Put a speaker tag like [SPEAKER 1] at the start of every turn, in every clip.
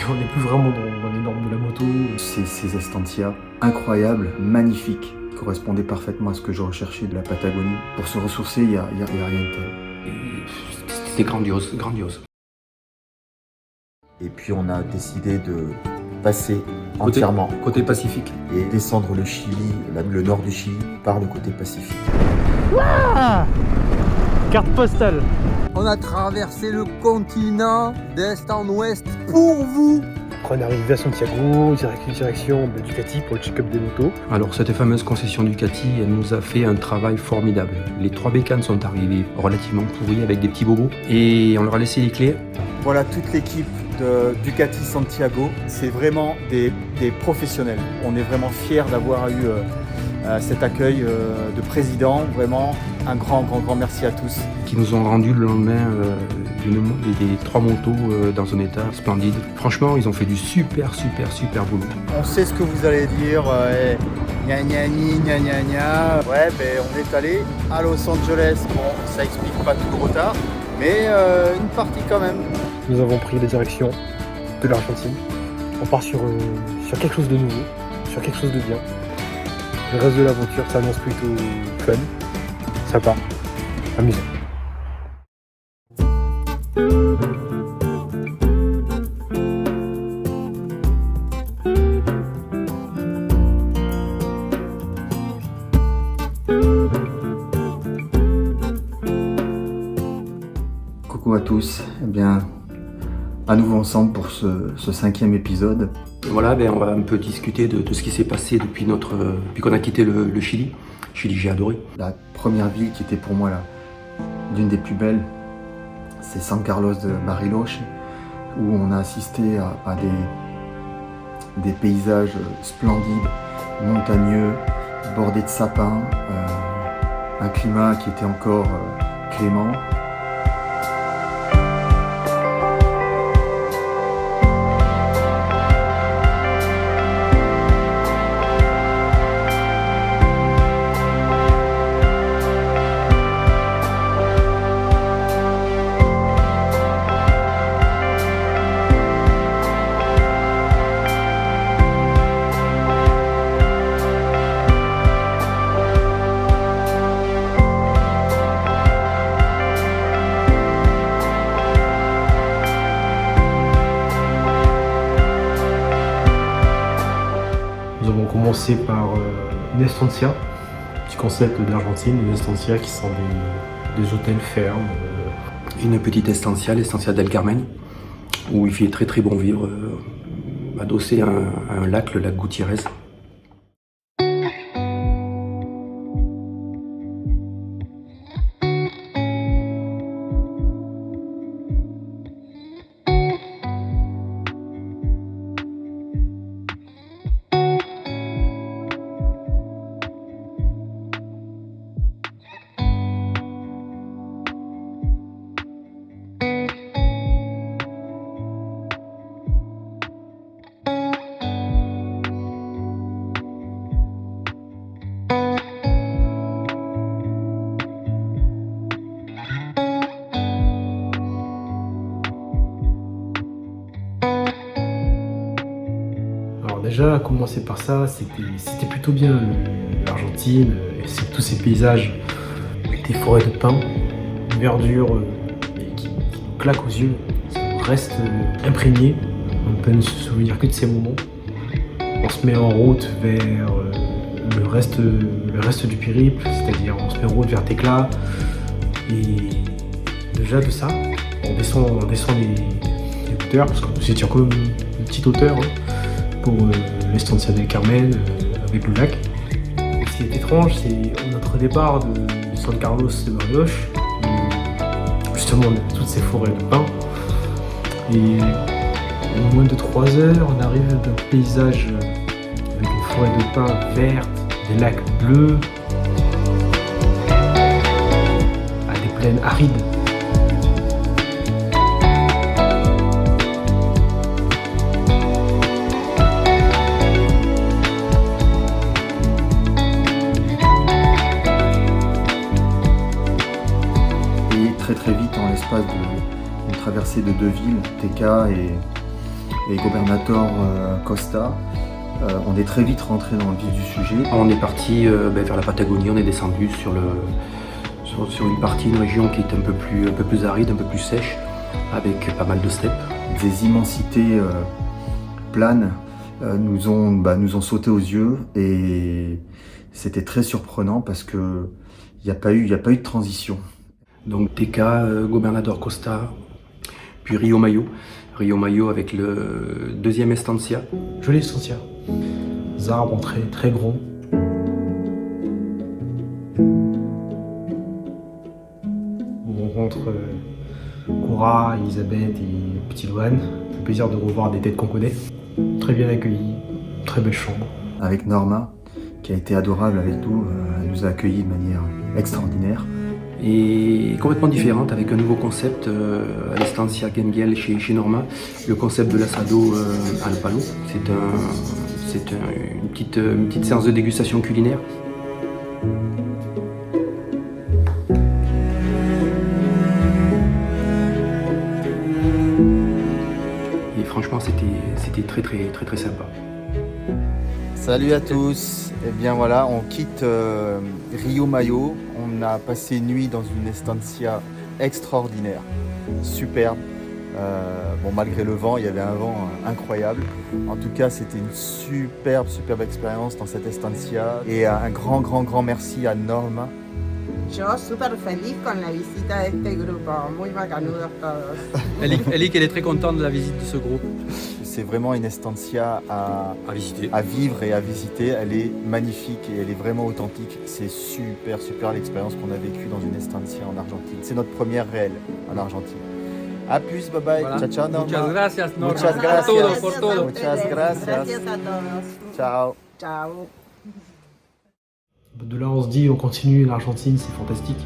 [SPEAKER 1] on n'est plus vraiment dans les normes de la moto.
[SPEAKER 2] Ces estancias incroyables, magnifiques, qui correspondaient parfaitement à ce que je recherchais de la Patagonie. Pour se ressourcer, il y a rien de tel.
[SPEAKER 3] C'était grandiose, grandiose.
[SPEAKER 2] Et puis on a décidé de passer entièrement
[SPEAKER 3] Côté Pacifique.
[SPEAKER 2] et descendre le Chili, le nord du Chili, par le côté Pacifique.
[SPEAKER 1] Carte postale.
[SPEAKER 2] On a traversé le continent d'est en ouest pour vous.
[SPEAKER 1] Après on est arrivé à Santiago, direction Ducati pour le check-up des motos.
[SPEAKER 3] Alors cette fameuse concession Ducati, elle nous a fait un travail formidable. Les 3 bécanes sont arrivées relativement pourries avec des petits bobos et on leur a laissé les clés.
[SPEAKER 2] Voilà toute l'équipe de Ducati Santiago. C'est vraiment des professionnels. On est vraiment fiers d'avoir eu cet accueil de président. Vraiment un grand merci à tous.
[SPEAKER 3] Qui nous ont rendu le lendemain des 3 motos dans un état splendide. Franchement, ils ont fait du super boulot.
[SPEAKER 2] On sait ce que vous allez dire, gna gna ni, gna gna gna. Ouais, on est allé à Los Angeles. Bon, ça explique pas tout le retard, mais une partie quand même.
[SPEAKER 1] Nous avons pris la direction de l'Argentine. On part sur quelque chose de nouveau, sur quelque chose de bien. Le reste de l'aventure s'annonce plutôt fun, sympa, amusant.
[SPEAKER 2] Coucou à tous, eh bien, à nouveau ensemble pour ce 5e épisode.
[SPEAKER 3] Voilà, on va un peu discuter de ce qui s'est passé depuis qu'on a quitté le Chili. Chili, j'ai adoré.
[SPEAKER 2] La première ville qui était pour moi l'une des plus belles, c'est San Carlos de Bariloche, où on a assisté à des paysages splendides, montagneux, bordés de sapins, un climat qui était encore clément.
[SPEAKER 1] Nous avons commencé par une estancia, petit concept d'Argentine, une estancia qui sont des hôtels fermes.
[SPEAKER 3] Une petite estancia, l'estancia del Carmen, où il fait très bon vivre, adossé à un lac, le lac Gutiérrez.
[SPEAKER 1] Alors déjà, à commencer par ça, c'était plutôt bien l'Argentine, et tous ces paysages avec des forêts de pins, une verdure qui nous claque aux yeux. Ça nous reste imprégné, on peut ne se souvenir que de ces moments. On se met en route vers le reste du périple, c'est-à-dire on se met en route vers Tecla, et déjà de ça, on descend les hauteurs, parce que nous étions quand même une petite hauteur, pour l'Estancia del Carmen avec le lac. Ce qui est étrange, c'est notre départ de San Carlos de Bariloche, où justement on a toutes ces forêts de pins, et en moins de 3 heures, on arrive d'un paysage avec une forêt de pins verte, des lacs bleus, à des plaines arides.
[SPEAKER 2] Très vite, en l'espace d'une traversée de 2 villes, Teca et et Gobernador Costa, on est très vite rentré dans le vif du sujet.
[SPEAKER 3] On est parti vers la Patagonie, on est descendu sur une partie, une région qui est un peu plus aride, un peu plus sèche, avec pas mal de steppes.
[SPEAKER 2] Des immensités planes nous ont sauté aux yeux et c'était très surprenant parce que il n'y a pas eu de transition.
[SPEAKER 3] Donc Teca, Gobernador Costa, puis Rio Mayo. Rio Mayo avec le deuxième estancia.
[SPEAKER 1] Jolie estancia. Des arbres très, très gros. On rencontre Cora, Elisabeth et Petit Loane. Ça fait plaisir de revoir des têtes qu'on connaît. Très bien accueillis, très belle chambre.
[SPEAKER 2] Avec Norma, qui a été adorable avec nous, elle nous a accueillis de manière extraordinaire.
[SPEAKER 3] Et complètement différente avec un nouveau concept à l'Estancia Genguel chez Norma, le concept de l'assado al palo. C'est une petite séance de dégustation culinaire. Et franchement, c'était très sympa.
[SPEAKER 2] Salut à tous, et bien voilà, on quitte Rio Mayo. On a passé une nuit dans une estancia extraordinaire, superbe. Malgré le vent, il y avait un vent incroyable. En tout cas, c'était une superbe expérience dans cette estancia. Et un grand merci à Norma.
[SPEAKER 4] Yo súper feliz con la visita de este grupo, muy macanudos todos.
[SPEAKER 3] Elle dit qu'elle est très contente de la visite de ce groupe.
[SPEAKER 2] C'est vraiment une estancia à vivre et à visiter. Elle est magnifique et elle est vraiment authentique. C'est super l'expérience qu'on a vécue dans une estancia en Argentine. C'est notre première réelle en Argentine. A plus, bye bye. Voilà. Ciao, Norma.
[SPEAKER 3] Muchas gracias, Norma.
[SPEAKER 2] Muchas gracias.
[SPEAKER 3] Por todo.
[SPEAKER 2] Muchas gracias.
[SPEAKER 4] Gracias a todos.
[SPEAKER 2] Ciao.
[SPEAKER 4] Ciao.
[SPEAKER 1] De là, on se dit, on continue, l'Argentine, c'est fantastique.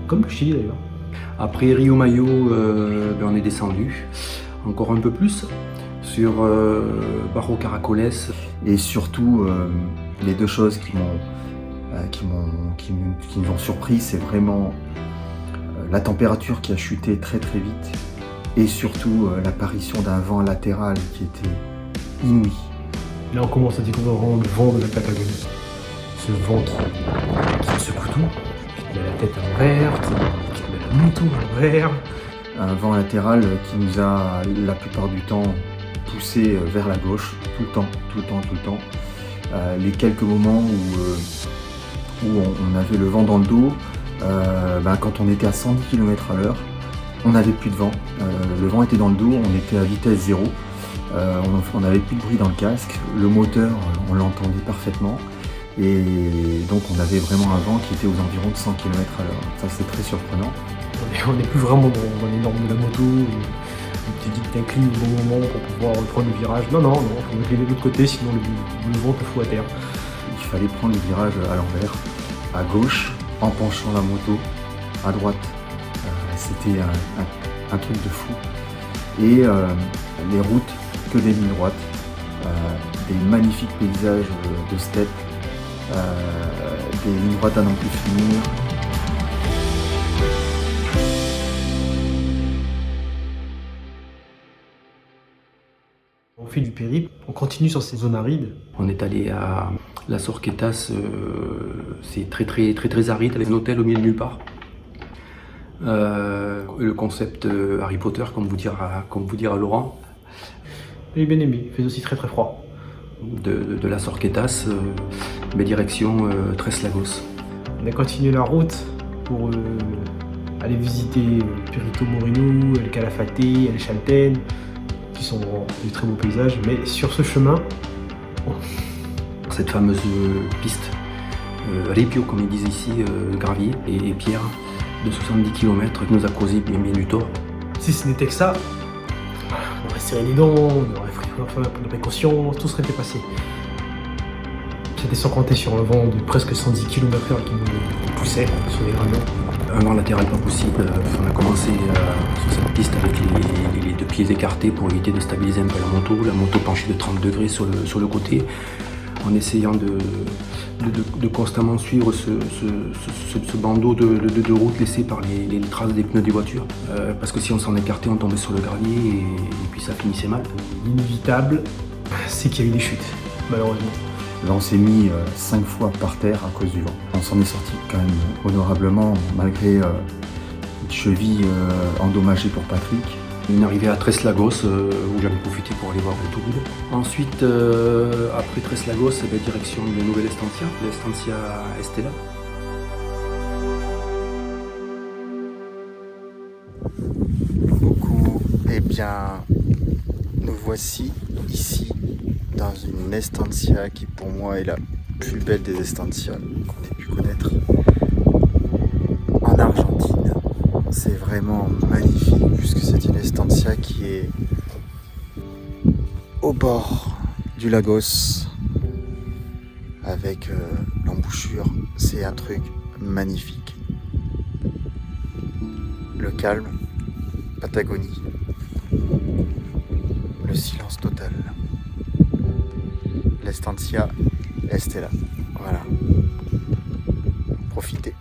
[SPEAKER 1] Comme le Chili d'ailleurs.
[SPEAKER 3] Après Rio Mayo, on est descendu encore un peu plus sur Barro Caracoles.
[SPEAKER 2] Et surtout, les deux choses qui nous ont surpris, c'est vraiment la température qui a chuté très vite et surtout l'apparition d'un vent latéral qui était inouï.
[SPEAKER 1] Là, on commence à découvrir vraiment le vent de la Patagonie. Ce vent qui secoue tout, qui te met la tête à l'envers, qui te met la moto à l'envers.
[SPEAKER 2] Un vent latéral qui nous a la plupart du temps poussé vers la gauche, tout le temps. Les quelques moments où on avait le vent dans le dos, quand on était à 110 km/h, on n'avait plus de vent. Le vent était dans le dos, on était à vitesse zéro, on n'avait plus de bruit dans le casque, le moteur, on l'entendait parfaitement. Et donc on avait vraiment un vent qui était aux environs de 100 km/h. Ça, c'est très surprenant.
[SPEAKER 1] On n'est plus vraiment dans les normes de la moto, tu dis que t'inclines au bon moment pour pouvoir prendre le virage. Non, il faut incliner de l'autre côté, sinon le vent te fout à terre.
[SPEAKER 2] Il fallait prendre le virage à l'envers, à gauche, en penchant la moto, à droite. C'était un truc de fou. Et les routes, que des lignes droites, des magnifiques paysages de steppe, des lignes droites à n'en plus finir.
[SPEAKER 1] On fait du périple, on continue sur ces zones arides.
[SPEAKER 3] On est allé à Las Horquetas, c'est très aride, avec un hôtel au milieu de nulle part. Le concept Harry Potter, comme vous dira Laurent.
[SPEAKER 1] J'ai bien aimé, il fait aussi très froid.
[SPEAKER 3] De Las Horquetas, direction Tres Lagos.
[SPEAKER 1] On a continué la route pour aller visiter Perito Moreno, El Calafate, El Chaltén, qui sont des très beaux paysages, mais sur ce chemin,
[SPEAKER 3] cette fameuse piste ripio, comme ils disent ici, gravier et pierre, de 70 km qui nous a causé bien du tort.
[SPEAKER 1] Si ce n'était que ça, on aurait serré les dents, on aurait fait de précaution, tout serait passé. C'était sans compter sur un vent de presque 110 km/h qui nous poussait sur les gravats.
[SPEAKER 3] Un vent latéral pas possible, on a commencé sur cette piste avec les deux pieds écartés pour éviter de stabiliser un peu la moto penchée de 30 degrés sur le côté. en essayant de constamment suivre ce bandeau de route laissé par les traces des pneus des voitures. Parce que si on s'en écartait, on tombait sur le gravier et puis ça finissait mal.
[SPEAKER 1] L'inévitable, c'est qu'il y a eu des chutes, malheureusement.
[SPEAKER 2] Là, on s'est mis 5 fois par terre à cause du vent. On s'en est sorti quand même honorablement, malgré une cheville endommagée pour Patrick.
[SPEAKER 3] Une arrivée à Treslagos, où j'en ai profité pour aller voir le Toulouse. Ensuite, après Treslagos, direction de Nouvelle Estancia, l'Estancia Estella.
[SPEAKER 2] Coucou, eh bien, nous voici ici dans une estancia qui pour moi est la plus belle des estancias qu'on ait pu connaître en Argentine. C'est vraiment magnifique puisque c'est une estancia qui est au bord du Lagos avec l'embouchure. C'est un truc magnifique. Le calme, Patagonie, le silence total. L'Estancia Estella. Voilà. Profitez.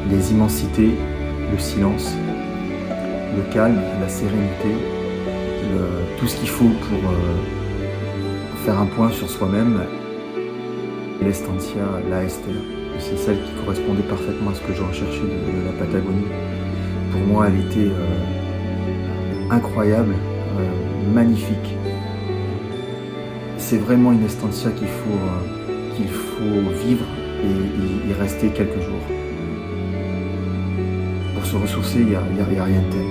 [SPEAKER 2] Les immensités, le silence, le calme, la sérénité, tout ce qu'il faut pour faire un point sur soi-même. L'Estancia, la Estella, c'est celle qui correspondait parfaitement à ce que je recherchais de la Patagonie. Pour moi, elle était incroyable, magnifique. C'est vraiment une Estancia qu'il faut vivre et y rester quelques jours. Pour se ressourcer, il n'y a rien de tel.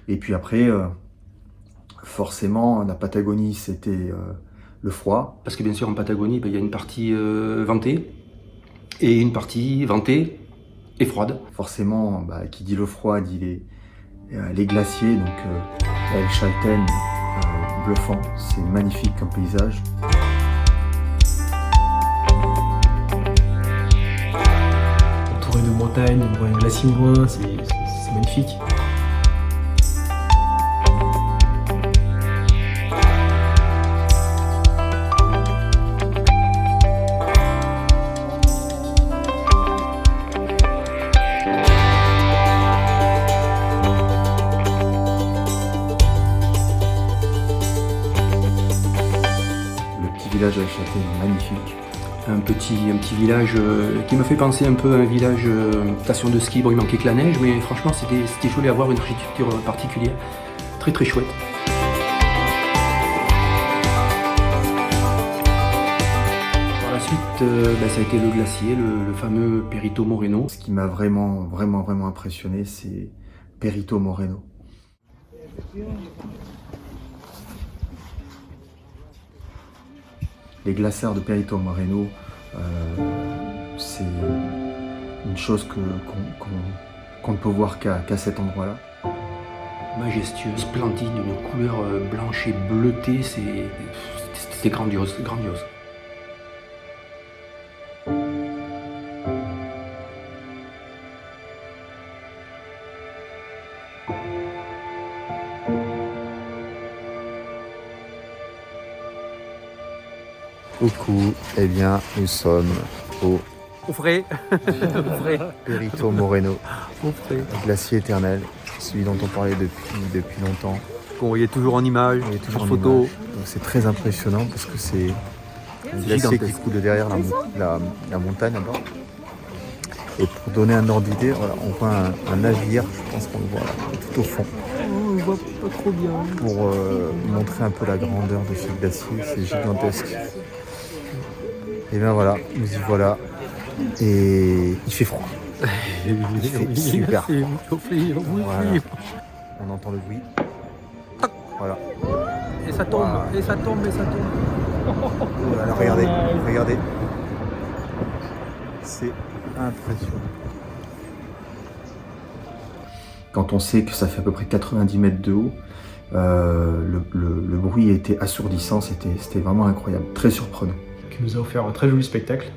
[SPEAKER 2] Et puis après, forcément, la Patagonie, c'était le froid.
[SPEAKER 3] Parce que bien sûr, en Patagonie, il y a une partie ventée et une partie ventée et froide.
[SPEAKER 2] Forcément, qui dit le froid dit les glaciers, donc El Chaltén, bluffant, c'est magnifique comme paysage.
[SPEAKER 1] Entouré de montagnes, on voit un glacier au loin, c'est magnifique.
[SPEAKER 2] Village El Chaltén, magnifique.
[SPEAKER 3] Un petit village qui me fait penser un peu à un village station de ski. Bon, il manquait que la neige, mais franchement, c'était joli à voir, une architecture particulière. Très très chouette. Par la suite, ça a été le glacier, le fameux Perito Moreno.
[SPEAKER 2] Ce qui m'a vraiment impressionné, c'est Perito Moreno. Les glaciers de Perito Moreno, c'est une chose qu'on ne peut voir qu'à cet endroit-là.
[SPEAKER 3] majestueux, splendide, d'une couleur blanche et bleutée, c'est grandiose, grandiose.
[SPEAKER 2] Coucou, eh bien nous sommes au
[SPEAKER 3] Au frais.
[SPEAKER 2] Perito Moreno,
[SPEAKER 3] Au frais.
[SPEAKER 2] glacier éternel, celui dont on parlait depuis longtemps.
[SPEAKER 3] Qu'on voyait toujours en image,
[SPEAKER 2] Il est toujours en
[SPEAKER 3] photo.
[SPEAKER 2] image. Donc c'est très impressionnant parce que c'est un glacier qui coule de derrière la montagne là-bas. Et pour donner un ordre d'idée, voilà, on voit un navire, je pense qu'on le voit là, tout au fond.
[SPEAKER 3] On voit pas trop bien.
[SPEAKER 2] Pour montrer un peu la grandeur de ce glacier, c'est gigantesque. Et bien voilà, nous y voilà. Et il fait froid. Il fait super froid. Voilà. On entend le bruit. Voilà.
[SPEAKER 3] Et ça tombe,
[SPEAKER 2] Wow.
[SPEAKER 3] et ça tombe.
[SPEAKER 2] Oh là là, regardez. C'est impressionnant. Quand on sait que ça fait à peu près 90 mètres de haut, le bruit était assourdissant, c'était vraiment incroyable, très surprenant.
[SPEAKER 1] Qui nous a offert un très joli spectacle.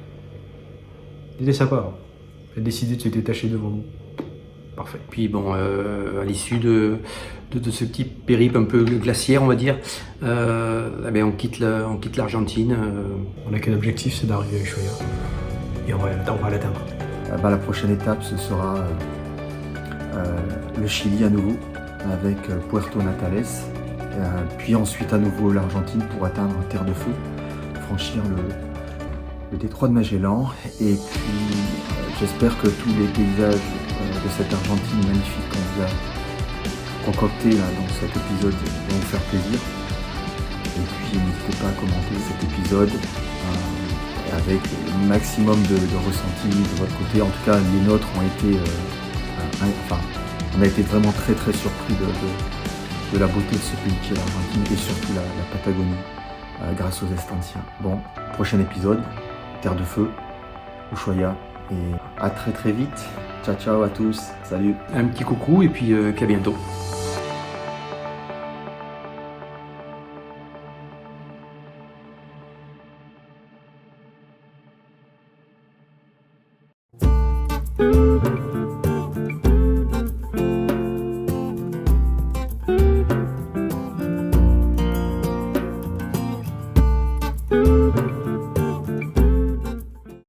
[SPEAKER 1] Il était sympa. Hein. Elle a décidé de se détacher devant nous. Parfait.
[SPEAKER 3] Puis bon, à l'issue de ce petit périple un peu glaciaire, on va dire, eh bien, on quitte l'Argentine.
[SPEAKER 1] On n'a qu'un objectif, c'est d'arriver à Ushuaia. Et on va l'atteindre.
[SPEAKER 2] La prochaine étape, ce sera le Chili à nouveau, avec Puerto Natales, puis ensuite à nouveau l'Argentine pour atteindre Terre de Feu, franchir le détroit de Magellan, et puis j'espère que tous les paysages de cette Argentine magnifique qu'on vous a concocté là, dans cet épisode vont vous faire plaisir. Et puis n'hésitez pas à commenter cet épisode avec le maximum de ressenti de votre côté. En tout cas, les nôtres ont été... on a été vraiment très très surpris de la beauté de ce pays qui est l'Argentine et surtout la Patagonie grâce aux Estanciens. Bon, prochain épisode, Terre de Feu, Ushuaia, et à très très vite. Ciao ciao à tous, salut.
[SPEAKER 3] Un petit coucou et puis qu'à bientôt.